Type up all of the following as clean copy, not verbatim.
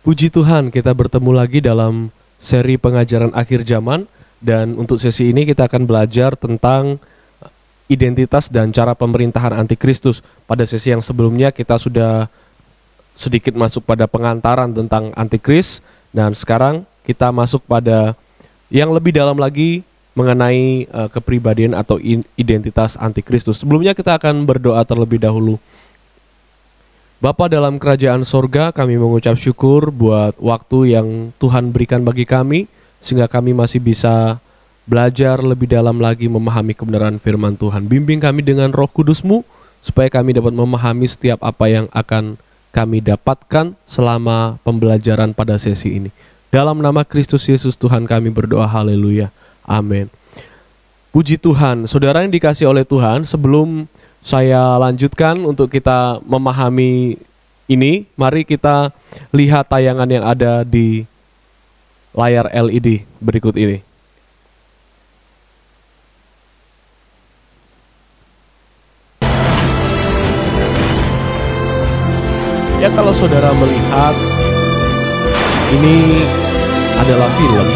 Puji Tuhan, kita bertemu lagi dalam seri pengajaran akhir zaman. Dan untuk sesi ini kita akan belajar tentang identitas dan cara pemerintahan antikristus. Pada sesi yang sebelumnya kita sudah sedikit masuk pada pengantaran tentang antikris. Dan sekarang kita masuk pada yang lebih dalam lagi mengenai kepribadian atau identitas antikristus. Sebelumnya kita akan berdoa terlebih dahulu. Bapa dalam kerajaan sorga, kami mengucap syukur buat waktu yang Tuhan berikan bagi kami, sehingga kami masih bisa belajar lebih dalam lagi memahami kebenaran firman Tuhan. Bimbing kami dengan Roh Kudus-Mu, supaya kami dapat memahami setiap apa yang akan kami dapatkan selama pembelajaran pada sesi ini. Dalam nama Kristus Yesus Tuhan kami berdoa, haleluya, amin. Puji Tuhan, saudara yang dikasih oleh Tuhan, sebelum saya lanjutkan untuk kita memahami ini, mari kita lihat tayangan yang ada di layar LED berikut ini. Ya, kalau saudara melihat, ini adalah film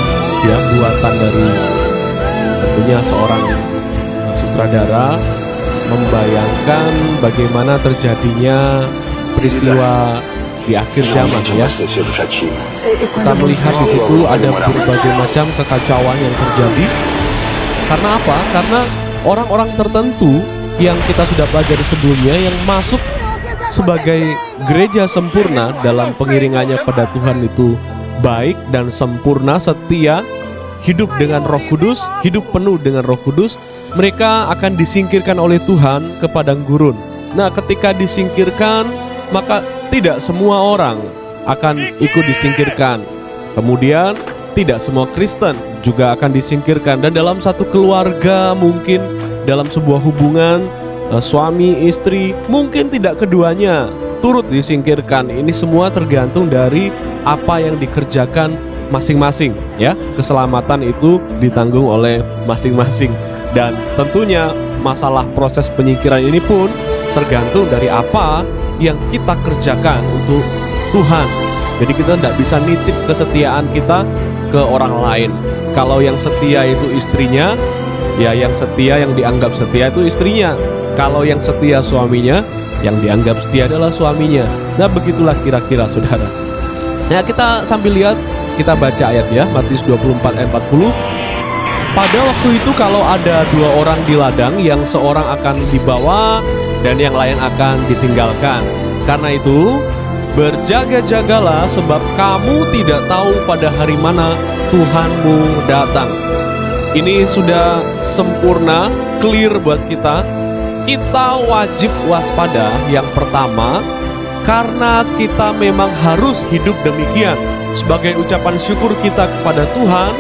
ya, buatan dari tentunya seorang sutradara, membayangkan bagaimana terjadinya peristiwa di akhir zaman ya. Kita melihat di situ ada berbagai macam kekacauan yang terjadi. Karena apa? Karena orang-orang tertentu yang kita sudah pelajari sebelumnya yang masuk sebagai gereja sempurna dalam pengiringannya pada Tuhan itu baik dan sempurna, setia, hidup dengan Roh Kudus, hidup penuh dengan Roh Kudus. Mereka akan disingkirkan oleh Tuhan ke padang gurun. Nah, ketika disingkirkan, maka tidak semua orang akan ikut disingkirkan. Kemudian tidak semua Kristen juga akan disingkirkan. Dan dalam satu keluarga, mungkin dalam sebuah hubungan suami istri, mungkin tidak keduanya turut disingkirkan. Ini semua tergantung dari apa yang dikerjakan masing-masing ya. Keselamatan itu ditanggung oleh masing-masing. Dan tentunya masalah proses penyingkiran ini pun tergantung dari apa yang kita kerjakan untuk Tuhan. Jadi kita tidak bisa nitip kesetiaan kita ke orang lain. Kalau yang setia itu istrinya, ya yang setia, yang dianggap setia itu istrinya. Kalau yang setia suaminya, yang dianggap setia adalah suaminya. Nah, begitulah kira-kira saudara. Nah, kita sambil lihat, kita baca ayat ya, Matius 24 ayat 40. Pada waktu itu kalau ada dua orang di ladang, yang seorang akan dibawa dan yang lain akan ditinggalkan. Karena itu berjaga-jagalah, sebab kamu tidak tahu pada hari mana Tuhanmu datang. Ini sudah sempurna, clear buat kita. Kita wajib waspada yang pertama, karena kita memang harus hidup demikian. Sebagai ucapan syukur kita kepada Tuhan,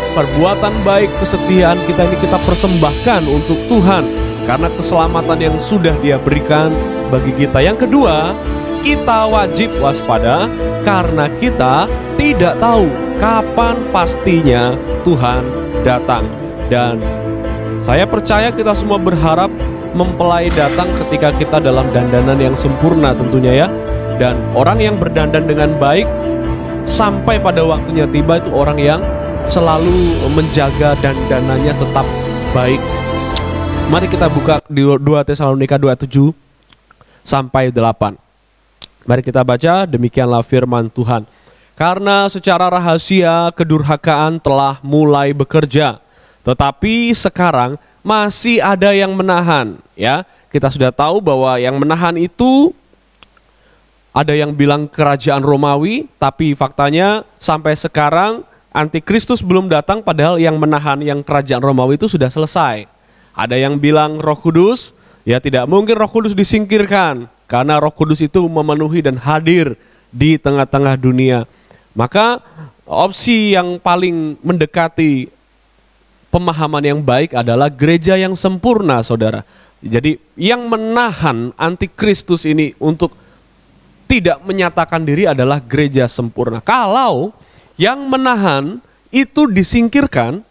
perbuatan baik, kesetiaan kita ini kita persembahkan untuk Tuhan karena keselamatan yang sudah Dia berikan bagi kita. Yang kedua, kita wajib waspada karena kita tidak tahu kapan pastinya Tuhan datang. Dan saya percaya kita semua berharap mempelai datang ketika kita dalam dandanan yang sempurna tentunya ya. Dan orang yang berdandan dengan baik sampai pada waktunya tiba itu orang yang selalu menjaga dandanannya tetap baik. Mari kita buka di 2 Tesalonika 2:7 sampai 8. Mari kita baca, demikianlah firman Tuhan. Karena secara rahasia kedurhakaan telah mulai bekerja, tetapi sekarang masih ada yang menahan ya. Kita sudah tahu bahwa yang menahan itu ada yang bilang kerajaan Romawi, tapi faktanya sampai sekarang Antikristus belum datang, padahal yang menahan yang kerajaan Romawi itu sudah selesai. Ada yang bilang Roh Kudus, ya tidak mungkin Roh Kudus disingkirkan, karena Roh Kudus itu memenuhi dan hadir di tengah-tengah dunia. Maka opsi yang paling mendekati pemahaman yang baik adalah gereja yang sempurna, saudara. Jadi yang menahan Antikristus ini untuk tidak menyatakan diri adalah gereja sempurna. Kalau yang menahan itu disingkirkan,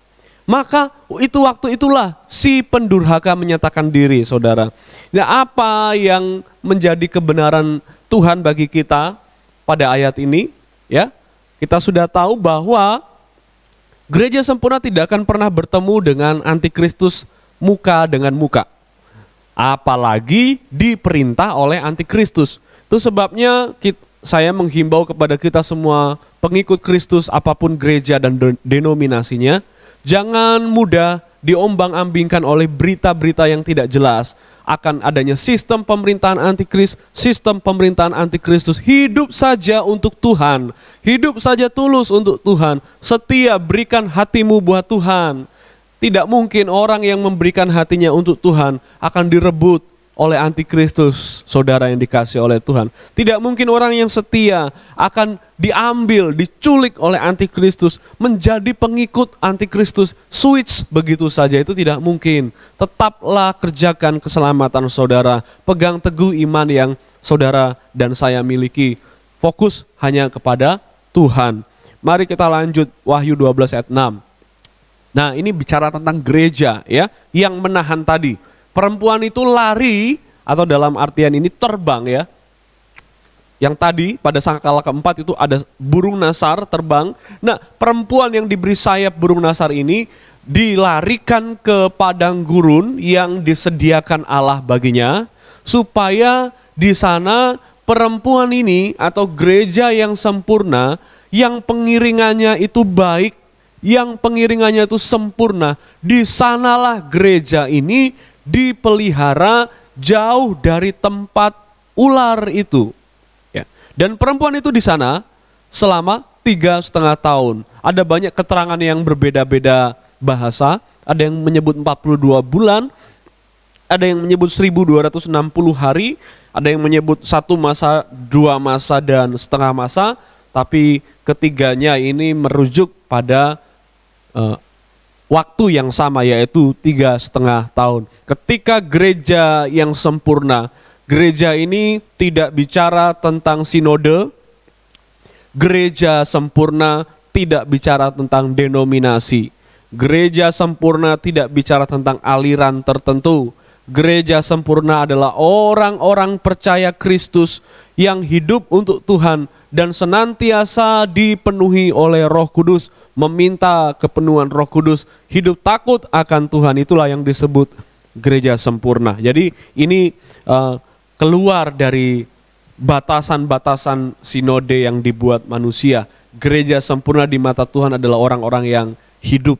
maka itu waktu itulah si pendurhaka menyatakan diri, saudara. Nah, apa yang menjadi kebenaran Tuhan bagi kita pada ayat ini? ya, kita sudah tahu bahwa gereja sempurna tidak akan pernah bertemu dengan antikristus muka dengan muka. Apalagi diperintah oleh antikristus. Itu sebabnya saya menghimbau kepada kita semua pengikut Kristus apapun gereja dan denominasinya, jangan mudah diombang-ambingkan oleh berita-berita yang tidak jelas akan adanya sistem pemerintahan antikris, sistem pemerintahan antikristus. Hidup saja untuk Tuhan, hidup saja tulus untuk Tuhan, setia berikan hatimu buat Tuhan. Tidak mungkin orang yang memberikan hatinya untuk Tuhan akan direbut oleh antikristus, saudara yang dikasih oleh Tuhan. Tidak mungkin orang yang setia akan diambil, diculik oleh antikristus, menjadi pengikut antikristus, switch begitu saja, itu tidak mungkin. Tetaplah kerjakan keselamatan saudara, pegang teguh iman yang saudara dan saya miliki. Fokus hanya kepada Tuhan. Mari kita lanjut Wahyu 12 ayat 6. Nah, ini bicara tentang gereja ya, yang menahan tadi. Perempuan itu lari, atau dalam artian ini terbang ya. Yang tadi pada sangkakala keempat itu ada burung nasar terbang. Nah, perempuan yang diberi sayap burung nasar ini dilarikan ke padang gurun yang disediakan Allah baginya, supaya di sana perempuan ini atau gereja yang sempurna, yang pengiringannya itu baik, yang pengiringannya itu sempurna, di sanalah gereja ini dipelihara jauh dari tempat ular itu. Ya. Dan perempuan itu di sana selama 3,5 tahun. Ada banyak keterangan yang berbeda-beda bahasa. Ada yang menyebut 42 bulan, ada yang menyebut 1260 hari, ada yang menyebut 1 masa, 2 masa, dan setengah masa. Tapi ketiganya ini merujuk pada waktu yang sama, yaitu 3,5 tahun. Ketika gereja yang sempurna, gereja ini tidak bicara tentang sinode, gereja sempurna tidak bicara tentang denominasi, gereja sempurna tidak bicara tentang aliran tertentu. Gereja sempurna adalah orang-orang percaya Kristus yang hidup untuk Tuhan dan senantiasa dipenuhi oleh Roh Kudus, meminta kepenuhan Roh Kudus, hidup takut akan Tuhan. Itulah yang disebut gereja sempurna. Jadi ini keluar dari batasan-batasan sinode yang dibuat manusia. Gereja sempurna di mata Tuhan adalah orang-orang yang hidup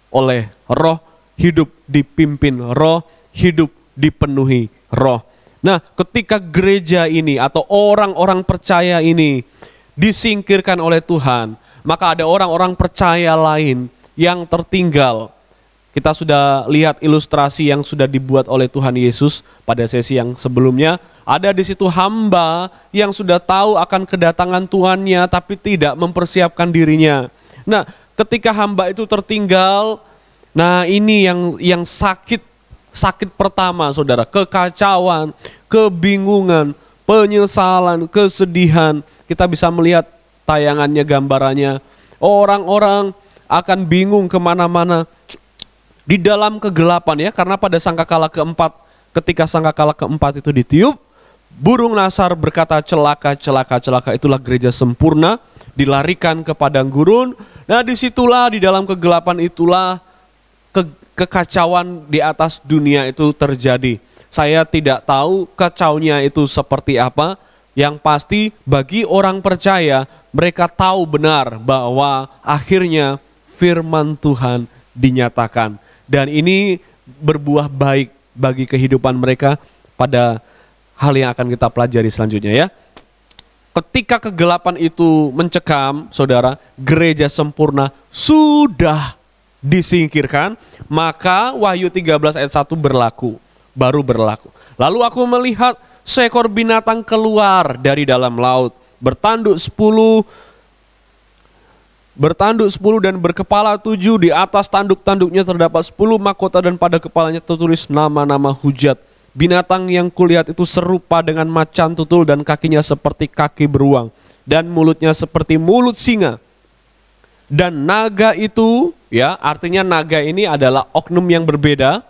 oleh Roh, hidup dipimpin Roh, hidup dipenuhi Roh. Nah, ketika gereja ini atau orang-orang percaya ini disingkirkan oleh Tuhan, maka ada orang-orang percaya lain yang tertinggal. Kita sudah lihat ilustrasi yang sudah dibuat oleh Tuhan Yesus pada sesi yang sebelumnya. Ada di situ hamba yang sudah tahu akan kedatangan Tuhannya tapi tidak mempersiapkan dirinya. Nah, ketika hamba itu tertinggal, nah ini yang sakit pertama, saudara, kekacauan, kebingungan, penyesalan, kesedihan. Kita bisa melihat tayangannya, gambarannya, orang-orang akan bingung kemana-mana di dalam kegelapan ya, karena pada sangkakala keempat, ketika sangkakala keempat itu ditiup, burung nasar berkata celaka, celaka, celaka. Itulah gereja sempurna, dilarikan ke padang gurun. Nah, disitulah di dalam kegelapan itulah kekacauan di atas dunia itu terjadi. Saya tidak tahu kacaunya itu seperti apa. Yang pasti bagi orang percaya, mereka tahu benar bahwa akhirnya firman Tuhan dinyatakan. Dan ini berbuah baik bagi kehidupan mereka pada hal yang akan kita pelajari selanjutnya ya. Ketika kegelapan itu mencekam, saudara, gereja sempurna sudah disingkirkan, maka Wahyu 13 ayat 1 baru berlaku. Lalu aku melihat seekor binatang keluar dari dalam laut, bertanduk 10 dan berkepala 7, di atas tanduk-tanduknya terdapat 10 mahkota dan pada kepalanya tertulis nama-nama hujat. Binatang yang kulihat itu serupa dengan macan tutul dan kakinya seperti kaki beruang dan mulutnya seperti mulut singa. Dan naga itu, ya, artinya naga ini adalah oknum yang berbeda,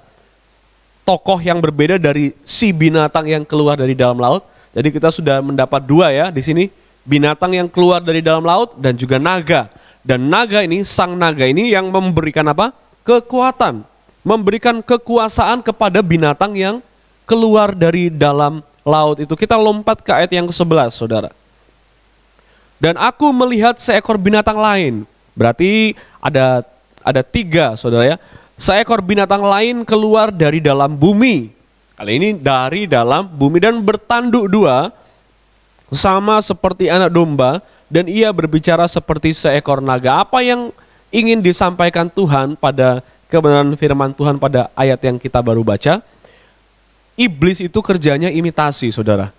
tokoh yang berbeda dari si binatang yang keluar dari dalam laut. Jadi kita sudah mendapat 2 ya di sini. binatang yang keluar dari dalam laut dan juga naga. Dan naga ini, sang naga ini yang memberikan apa? Kekuatan, memberikan kekuasaan kepada binatang yang keluar dari dalam laut itu. Kita lompat ke ayat yang ke-11, saudara. Dan aku melihat seekor binatang lain. Berarti ada tiga, saudara ya. Seekor binatang lain keluar dari dalam bumi. Kali ini dari dalam bumi dan bertanduk dua, sama seperti anak domba, dan ia berbicara seperti seekor naga. Apa yang ingin disampaikan Tuhan pada kebenaran firman Tuhan pada ayat yang kita baru baca? Iblis itu kerjanya imitasi, saudara.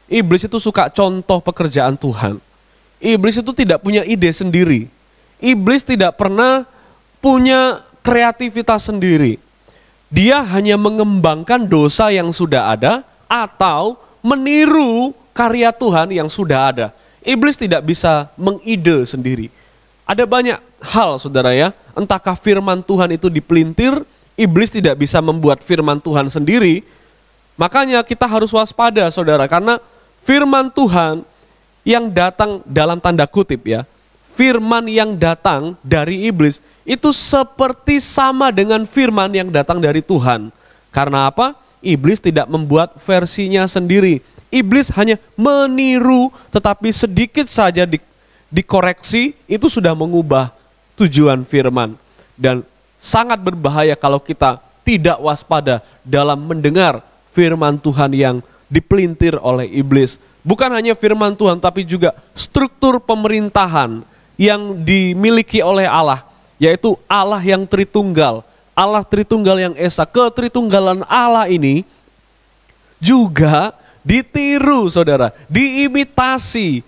Iblis itu suka contoh pekerjaan Tuhan. Iblis itu tidak punya ide sendiri. Iblis tidak pernah punya kreativitas sendiri. Dia hanya mengembangkan dosa yang sudah ada atau meniru karya Tuhan yang sudah ada. Iblis tidak bisa mengide sendiri. Ada banyak hal, saudara ya, entahkah firman Tuhan itu dipelintir, iblis tidak bisa membuat firman Tuhan sendiri. Makanya kita harus waspada, saudara, karena firman Tuhan yang datang dalam tanda kutip ya, firman yang datang dari iblis itu seperti sama dengan firman yang datang dari Tuhan. Karena apa? Iblis tidak membuat versinya sendiri. Iblis hanya meniru, tetapi sedikit saja dikoreksi, itu sudah mengubah tujuan firman. Dan sangat berbahaya kalau kita tidak waspada dalam mendengar firman Tuhan yang dipelintir oleh iblis. Bukan hanya firman Tuhan, tapi juga struktur pemerintahan yang dimiliki oleh Allah, yaitu Allah yang Tritunggal, Allah Tritunggal yang Esa. Ketritunggalan Allah ini juga ditiru, saudara, diimitasi,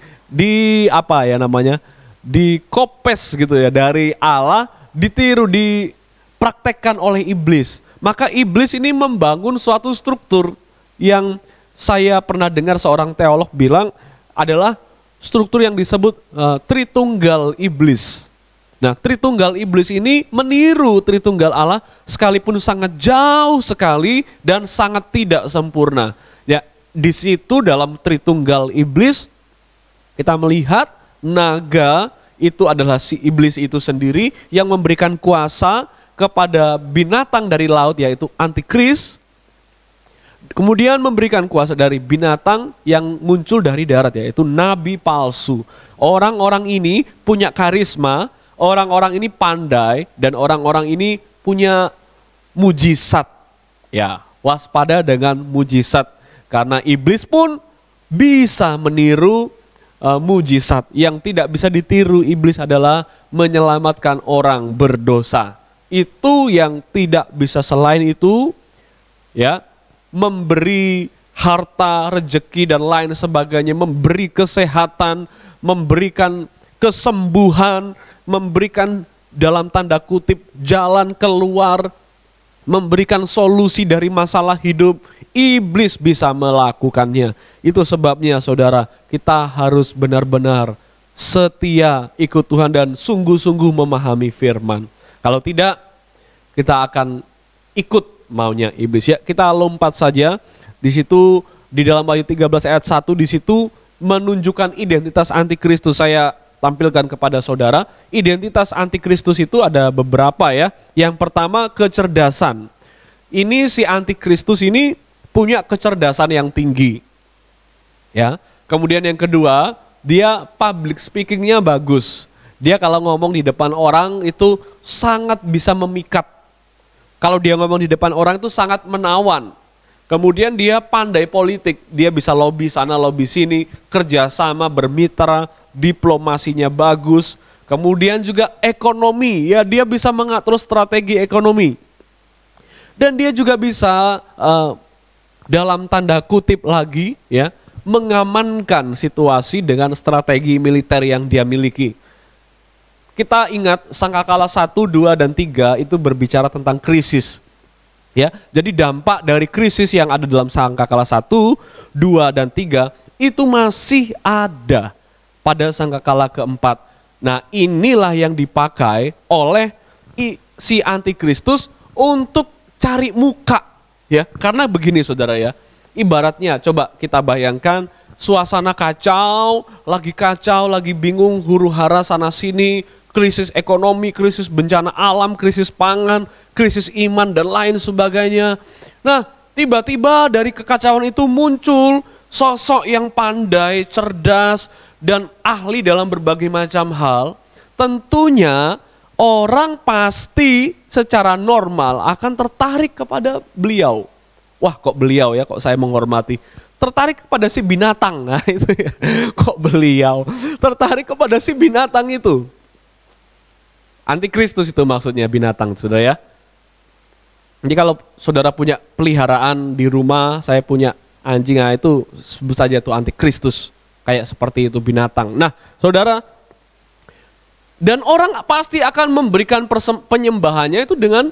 dikopes gitu ya dari Allah, ditiru, dipraktekkan oleh iblis. Maka iblis ini membangun suatu struktur yang saya pernah dengar seorang teolog bilang adalah struktur yang disebut Tritunggal iblis. Nah, Tritunggal iblis ini meniru Tritunggal Allah sekalipun sangat jauh sekali dan sangat tidak sempurna. Ya, di situ dalam Tritunggal iblis kita melihat naga itu adalah si iblis itu sendiri yang memberikan kuasa kepada binatang dari laut yaitu antikris. Kemudian memberikan kuasa dari binatang yang muncul dari darat yaitu nabi palsu. Orang-orang ini punya karisma, orang-orang ini pandai, dan orang-orang ini punya mujizat. Ya, waspada dengan mujizat. Karena iblis pun bisa meniru mujizat. Yang tidak bisa ditiru iblis adalah menyelamatkan orang berdosa. Itu yang tidak bisa. Selain itu, ya, memberi harta, rejeki dan lain sebagainya, memberi kesehatan, memberikan kesembuhan, memberikan dalam tanda kutip jalan keluar, memberikan solusi dari masalah hidup. Iblis bisa melakukannya. Itu sebabnya, saudara, kita harus benar-benar setia ikut Tuhan dan sungguh-sungguh memahami firman. Kalau tidak, kita akan ikut maunya iblis. Ya, kita lompat saja. Di situ di dalam Wahyu 13 ayat 1 di situ menunjukkan identitas antikristus. Saya tampilkan kepada saudara. Identitas antikristus itu ada beberapa ya. Yang pertama, kecerdasan. Ini si antikristus ini punya kecerdasan yang tinggi. Ya. Kemudian yang kedua, dia public speakingnya bagus. Dia kalau ngomong di depan orang itu sangat bisa memikat. Kalau dia ngomong di depan orang itu sangat menawan. Kemudian dia pandai politik. Dia bisa lobby sana, lobby sini, kerjasama, bermitra, diplomasinya bagus. Kemudian juga ekonomi. Ya, dia bisa mengatur strategi ekonomi. Dan dia juga bisa dalam tanda kutip lagi ya, mengamankan situasi dengan strategi militer yang dia miliki. Kita ingat Sangkakala 1, 2, dan 3 itu berbicara tentang krisis. Ya, jadi dampak dari krisis yang ada dalam Sangkakala 1, 2, dan 3 itu masih ada pada Sangkakala keempat. Nah, inilah yang dipakai oleh si antikristus untuk cari muka. Ya, karena begini saudara ya, ibaratnya coba kita bayangkan suasana kacau, lagi bingung, huru-hara sana sini, krisis ekonomi, krisis bencana alam, krisis pangan, krisis iman dan lain sebagainya. Nah, tiba-tiba dari kekacauan itu muncul sosok yang pandai, cerdas, dan ahli dalam berbagai macam hal. Tentunya orang pasti secara normal akan tertarik kepada beliau. Wah, kok beliau ya, kok saya menghormati. Tertarik kepada si binatang, nah itu ya. Kok beliau tertarik kepada si binatang itu. Antikristus itu maksudnya binatang, saudara ya. Jadi kalau saudara punya peliharaan di rumah, saya punya anjing, nah itu sebut saja itu antikristus. Kayak seperti itu binatang. Nah, saudara, dan orang pasti akan memberikan penyembahannya itu dengan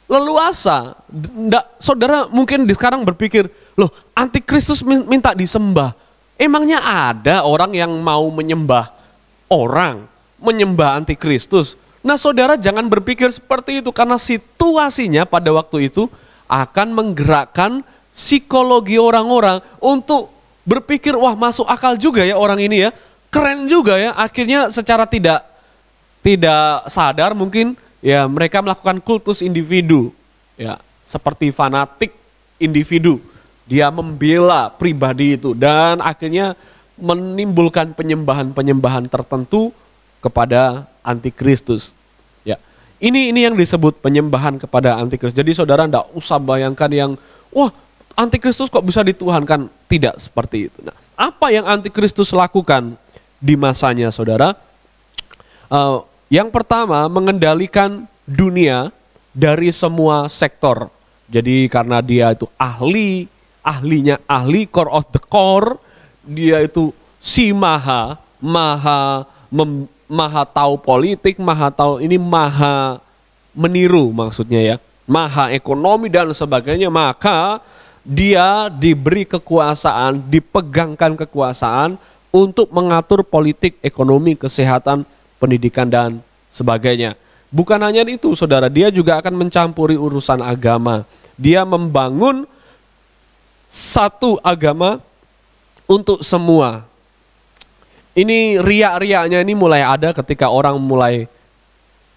leluasa. Saudara mungkin sekarang berpikir, loh antikristus minta disembah. Emangnya ada orang yang mau menyembah orang, menyembah antikristus? Nah, saudara jangan berpikir seperti itu, karena situasinya pada waktu itu akan menggerakkan psikologi orang-orang untuk berpikir, wah masuk akal juga ya orang ini ya, keren juga ya. Akhirnya secara tidak sadar mungkin ya mereka melakukan kultus individu, ya seperti fanatik individu. Dia membela pribadi itu dan akhirnya menimbulkan penyembahan tertentu kepada antikristus. Ya, ini yang disebut penyembahan kepada antikristus. Jadi saudara tidak usah bayangkan yang wah antikristus kok bisa dituhankan, tidak seperti itu. Nah, apa yang antikristus lakukan di masanya, saudara? Yang pertama, mengendalikan dunia dari semua sektor. Jadi karena dia itu ahlinya ahli, core of the core, dia itu si maha tahu politik, maha tahu ini, maha meniru maksudnya ya, maha ekonomi dan sebagainya, maka dia diberi kekuasaan, dipegangkan kekuasaan untuk mengatur politik, ekonomi, kesehatan, pendidikan dan sebagainya. Bukan hanya itu, saudara, dia juga akan mencampuri urusan agama. Dia membangun satu agama untuk semua. Ini riak-riaknya ini mulai ada ketika orang mulai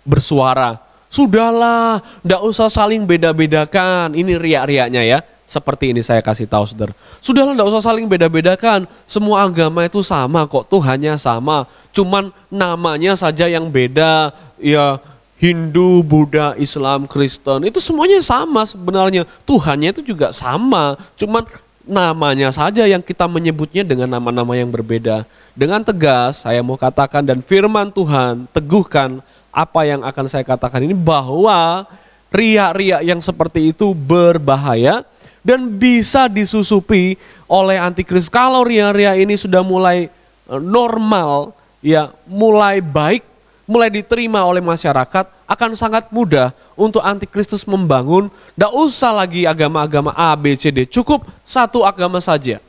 bersuara. Sudahlah, tidak usah saling beda-bedakan. Ini riak-riaknya ya. Seperti ini saya kasih tahu, saudara. Sudahlah, tidak usah saling beda-bedakan. Semua agama itu sama kok, Tuhannya sama. Cuman namanya saja yang beda. Ya, Hindu, Buddha, Islam, Kristen, itu semuanya sama sebenarnya. Tuhannya itu juga sama. Cuman namanya saja yang kita menyebutnya dengan nama-nama yang berbeda. Dengan tegas saya mau katakan, dan firman Tuhan teguhkan apa yang akan saya katakan ini, bahwa riak-riak yang seperti itu berbahaya dan bisa disusupi oleh antikristus. Kalau riak-riak ini sudah mulai normal, ya mulai baik, mulai diterima oleh masyarakat, akan sangat mudah untuk antikristus membangun. Tidak usah lagi agama-agama A, B, C, D, cukup satu agama saja.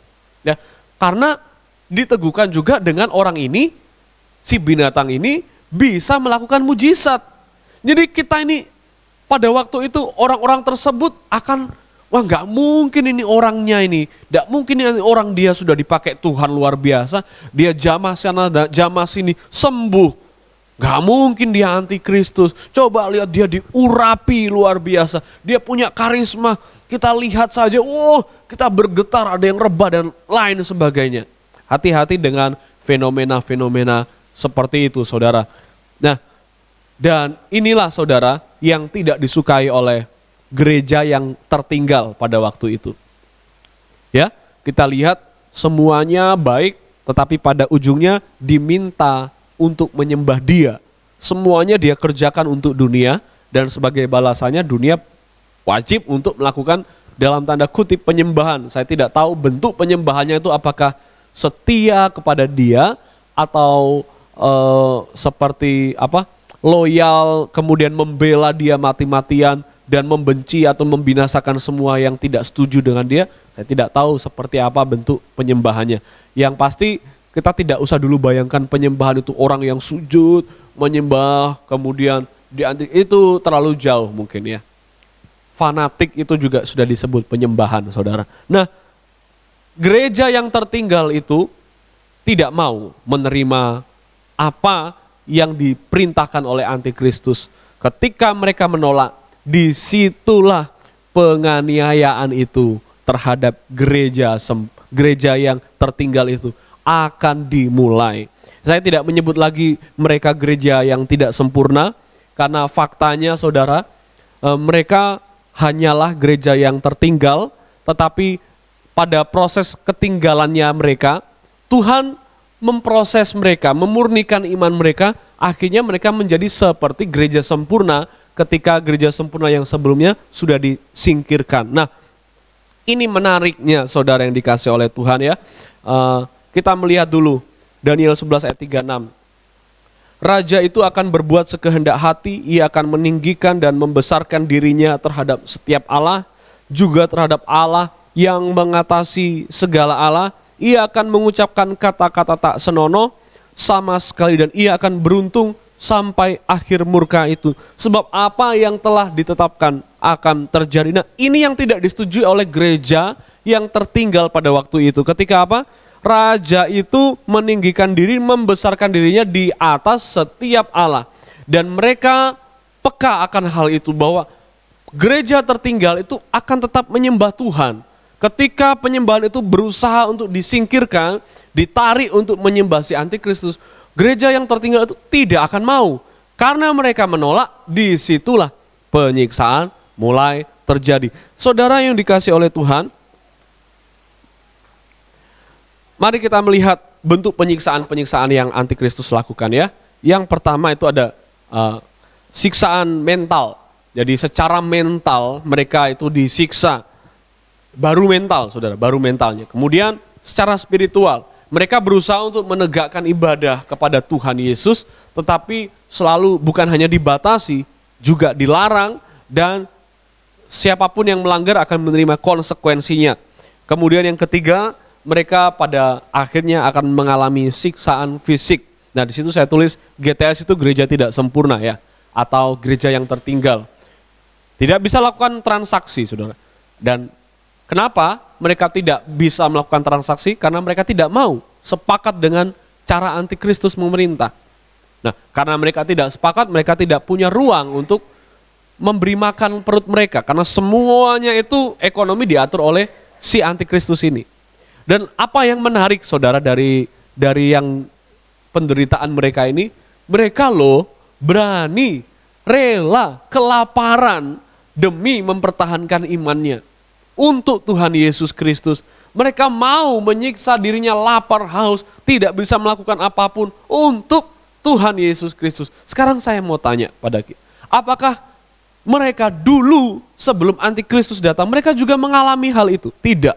Ya, karena diteguhkan juga dengan orang ini, si binatang ini bisa melakukan mujizat. Jadi kita ini pada waktu itu orang-orang tersebut akan, wah nggak mungkin ini orangnya ini, nggak mungkin ini orang, dia sudah dipakai Tuhan luar biasa, dia jamah sana jamah sini sembuh. Gak mungkin dia antikristus. Coba lihat, dia diurapi luar biasa. Dia punya karisma. Kita lihat saja, kita bergetar, ada yang rebah dan lain sebagainya. Hati-hati dengan fenomena-fenomena seperti itu, saudara. Nah, dan inilah, saudara, yang tidak disukai oleh gereja yang tertinggal pada waktu itu. Ya, kita lihat semuanya baik, tetapi pada ujungnya diminta untuk menyembah dia. Semuanya dia kerjakan untuk dunia, dan sebagai balasannya dunia wajib untuk melakukan dalam tanda kutip penyembahan. Saya tidak tahu bentuk penyembahannya itu apakah setia kepada dia atau seperti apa, loyal kemudian membela dia mati-matian dan membenci atau membinasakan semua yang tidak setuju dengan dia. Saya tidak tahu seperti apa bentuk penyembahannya. Yang pasti kita tidak usah dulu bayangkan penyembahan itu orang yang sujud, menyembah, kemudian itu terlalu jauh mungkin ya. Fanatik itu juga sudah disebut penyembahan, saudara. Nah, gereja yang tertinggal itu tidak mau menerima apa yang diperintahkan oleh antikristus. Ketika mereka menolak, disitulah penganiayaan itu terhadap gereja yang tertinggal itu akan dimulai. Saya tidak menyebut lagi mereka gereja yang tidak sempurna, karena faktanya saudara, mereka hanyalah gereja yang tertinggal, tetapi pada proses ketinggalannya mereka, Tuhan memproses mereka, memurnikan iman mereka, akhirnya mereka menjadi seperti gereja sempurna ketika gereja sempurna yang sebelumnya sudah disingkirkan. Nah, ini menariknya saudara yang dikasih oleh Tuhan ya. Kita melihat dulu Daniel 11 ayat 36. Raja itu akan berbuat sekehendak hati, ia akan meninggikan dan membesarkan dirinya terhadap setiap Allah, juga terhadap Allah yang mengatasi segala Allah. Ia akan mengucapkan kata-kata tak senonoh sama sekali, dan ia akan beruntung sampai akhir murka itu. Sebab apa yang telah ditetapkan akan terjadi. Nah, ini yang tidak disetujui oleh gereja yang tertinggal pada waktu itu. Ketika apa? Raja itu meninggikan diri, membesarkan dirinya di atas setiap Allah. Dan mereka peka akan hal itu, bahwa gereja tertinggal itu akan tetap menyembah Tuhan. Ketika penyembahan itu berusaha untuk disingkirkan, ditarik untuk menyembah si antikristus, gereja yang tertinggal itu tidak akan mau. Karena mereka menolak, disitulah penyiksaan mulai terjadi. Saudara yang dikasih oleh Tuhan, mari kita melihat bentuk penyiksaan-penyiksaan yang antikristus lakukan ya. Yang pertama itu ada siksaan mental. Jadi secara mental mereka itu disiksa. Baru mental, saudara, baru mentalnya. Kemudian secara spiritual, mereka berusaha untuk menegakkan ibadah kepada Tuhan Yesus, tetapi selalu bukan hanya dibatasi, juga dilarang, dan siapapun yang melanggar akan menerima konsekuensinya. Kemudian yang ketiga, mereka pada akhirnya akan mengalami siksaan fisik. Nah, di situ saya tulis GTS itu gereja tidak sempurna ya, atau gereja yang tertinggal. Tidak bisa lakukan transaksi, saudara. Dan kenapa mereka tidak bisa melakukan transaksi? Karena mereka tidak mau sepakat dengan cara antikristus memerintah. Nah, karena mereka tidak sepakat, mereka tidak punya ruang untuk memberi makan perut mereka. Karena semuanya itu ekonomi diatur oleh si antikristus ini. Dan apa yang menarik saudara dari yang penderitaan mereka ini, mereka loh berani, rela, kelaparan demi mempertahankan imannya. Untuk Tuhan Yesus Kristus, mereka mau menyiksa dirinya lapar, haus, tidak bisa melakukan apapun untuk Tuhan Yesus Kristus. Sekarang saya mau tanya pada kita, apakah mereka dulu sebelum antikristus datang, mereka juga mengalami hal itu? Tidak.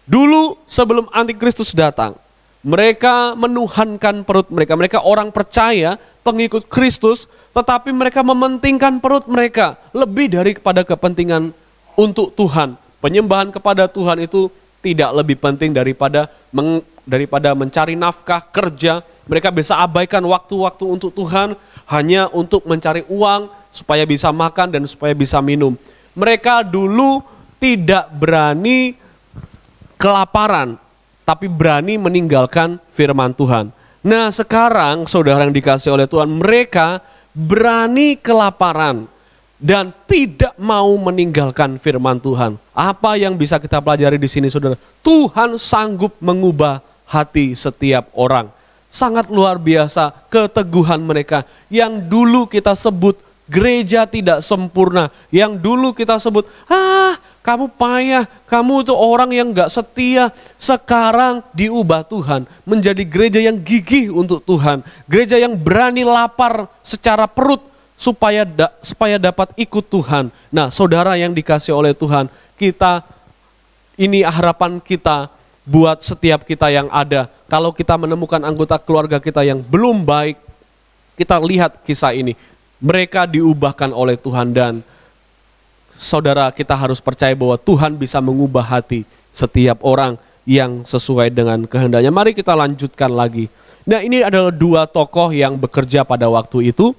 Dulu sebelum antikristus datang, mereka menuhankan perut mereka. Mereka orang percaya, pengikut Kristus, tetapi mereka mementingkan perut mereka lebih daripada kepentingan untuk Tuhan. Penyembahan kepada Tuhan itu tidak lebih penting daripada mencari nafkah, kerja. Mereka bisa abaikan waktu-waktu untuk Tuhan hanya untuk mencari uang supaya bisa makan dan supaya bisa minum. Mereka dulu tidak berani kelaparan, tapi berani meninggalkan firman Tuhan. Nah, sekarang saudara yang dikasih oleh Tuhan, mereka berani kelaparan dan tidak mau meninggalkan firman Tuhan. Apa yang bisa kita pelajari di sini, saudara? Tuhan sanggup mengubah hati setiap orang. Sangat luar biasa keteguhan mereka. Yang dulu kita sebut gereja tidak sempurna, yang dulu kita sebut, kamu payah, kamu itu orang yang gak setia. Sekarang diubah Tuhan menjadi gereja yang gigih untuk Tuhan. Gereja yang berani lapar secara perut, supaya dapat ikut Tuhan. Nah, saudara yang dikasih oleh Tuhan, ini harapan kita buat setiap kita yang ada. Kalau kita menemukan anggota keluarga kita yang belum baik, kita lihat kisah ini. Mereka diubahkan oleh Tuhan, dan saudara, kita harus percaya bahwa Tuhan bisa mengubah hati setiap orang yang sesuai dengan kehendaknya. Mari kita lanjutkan lagi. Nah, ini adalah dua tokoh yang bekerja pada waktu itu.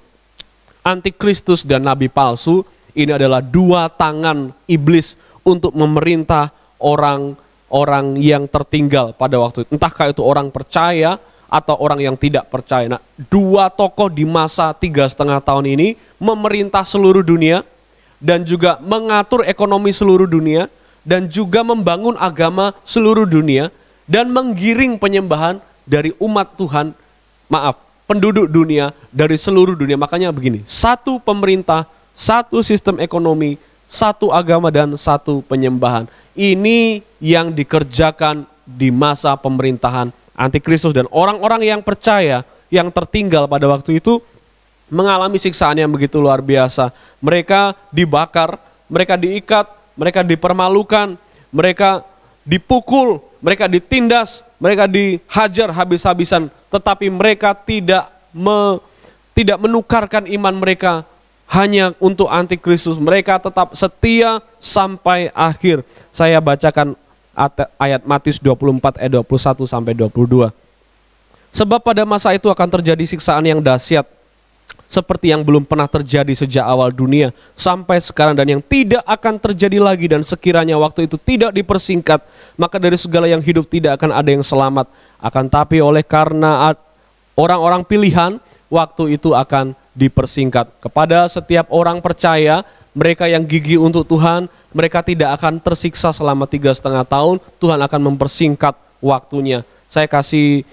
Antikristus dan nabi palsu, ini adalah dua tangan iblis untuk memerintah orang orang yang tertinggal pada waktu itu. Entahkah itu orang percaya atau orang yang tidak percaya. Nah, dua tokoh di masa 3,5 tahun ini memerintah seluruh dunia dan juga mengatur ekonomi seluruh dunia dan juga membangun agama seluruh dunia dan menggiring penyembahan dari umat Tuhan, penduduk dunia dari seluruh dunia. Makanya begini, satu pemerintah, satu sistem ekonomi, satu agama dan satu penyembahan. Ini yang dikerjakan di masa pemerintahan Antikristus, dan orang-orang yang percaya yang tertinggal pada waktu itu mengalami siksaan yang begitu luar biasa. Mereka dibakar, mereka diikat, mereka dipermalukan, mereka dipukul, mereka ditindas, mereka dihajar habis-habisan, tetapi mereka tidak menukarkan iman mereka hanya untuk Antikristus. Mereka tetap setia sampai akhir. Saya bacakan ayat Matius 24 ayat 21 sampai 22. Sebab pada masa itu akan terjadi siksaan yang dahsyat seperti yang belum pernah terjadi sejak awal dunia sampai sekarang, dan yang tidak akan terjadi lagi. Dan sekiranya waktu itu tidak dipersingkat, maka dari segala yang hidup tidak akan ada yang selamat. Akan tapi oleh karena orang-orang pilihan, waktu itu akan dipersingkat. Kepada setiap orang percaya, mereka yang gigih untuk Tuhan, mereka tidak akan tersiksa selama 3,5 tahun. Tuhan akan mempersingkat waktunya. Saya kasih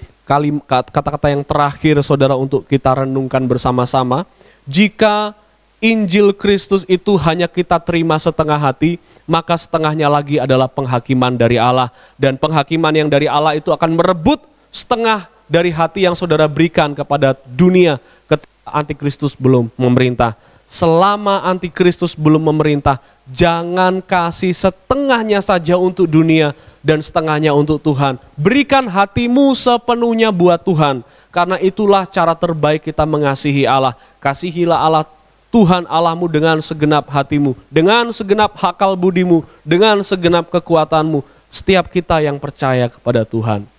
kata-kata yang terakhir, saudara, untuk kita renungkan bersama-sama. Jika Injil Kristus itu hanya kita terima setengah hati, maka setengahnya lagi adalah penghakiman dari Allah. Dan penghakiman yang dari Allah itu akan merebut setengah dari hati yang saudara berikan kepada dunia ketika Antikristus belum memerintah. Selama Antikristus belum memerintah, jangan kasih setengahnya saja untuk dunia dan setengahnya untuk Tuhan. Berikan hatimu sepenuhnya buat Tuhan, karena itulah cara terbaik kita mengasihi Allah. Kasihilah Allah Tuhan Allahmu dengan segenap hatimu, dengan segenap akal budimu, dengan segenap kekuatanmu. Setiap kita yang percaya kepada Tuhan,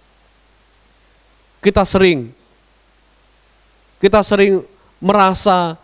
kita sering merasa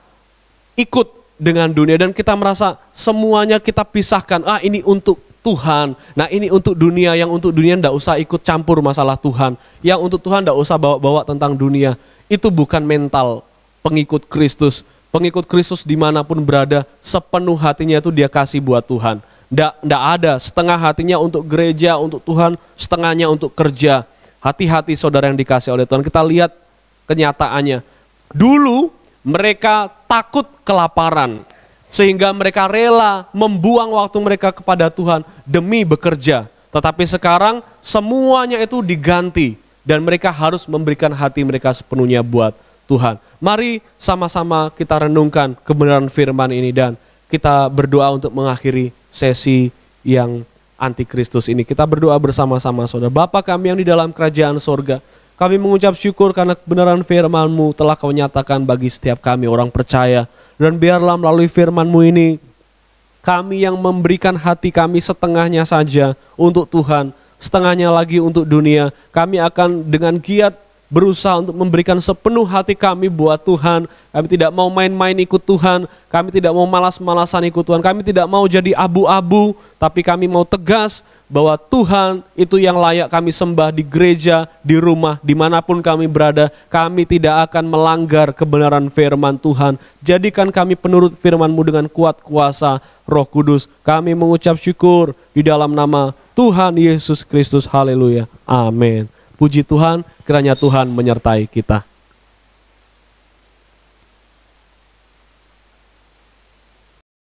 ikut dengan dunia, dan kita merasa semuanya kita pisahkan. Ini untuk Tuhan, nah ini untuk dunia. Yang untuk dunia enggak usah ikut campur masalah Tuhan, yang untuk Tuhan enggak usah bawa-bawa tentang dunia. Itu bukan mental pengikut Kristus. Pengikut Kristus dimanapun berada, sepenuh hatinya itu dia kasih buat Tuhan. Enggak ada setengah hatinya untuk gereja, untuk Tuhan, setengahnya untuk kerja. Hati-hati saudara yang dikasih oleh Tuhan. Kita lihat kenyataannya. Dulu mereka takut kelaparan, sehingga mereka rela membuang waktu mereka kepada Tuhan demi bekerja. Tetapi sekarang semuanya itu diganti, dan mereka harus memberikan hati mereka sepenuhnya buat Tuhan. Mari sama-sama kita renungkan kebenaran firman ini, dan kita berdoa untuk mengakhiri sesi yang Antikristus ini. Kita berdoa bersama-sama, saudara. Bapa kami yang di dalam kerajaan sorga, kami mengucap syukur karena kebenaran firman-Mu telah Kau nyatakan bagi setiap kami orang percaya. Dan biarlah melalui firman-Mu ini, kami yang memberikan hati kami setengahnya saja untuk Tuhan, setengahnya lagi untuk dunia, kami akan dengan giat berusaha untuk memberikan sepenuh hati kami buat Tuhan. Kami tidak mau main-main ikut Tuhan, kami tidak mau malas-malasan ikut Tuhan, kami tidak mau jadi abu-abu, tapi kami mau tegas bahwa Tuhan itu yang layak kami sembah di gereja, di rumah, dimanapun kami berada. Kami tidak akan melanggar kebenaran firman Tuhan. Jadikan kami penurut firman-Mu dengan kuat kuasa Roh Kudus. Kami mengucap syukur di dalam nama Tuhan Yesus Kristus. Haleluya. Amin. Puji Tuhan, kiranya Tuhan menyertai kita.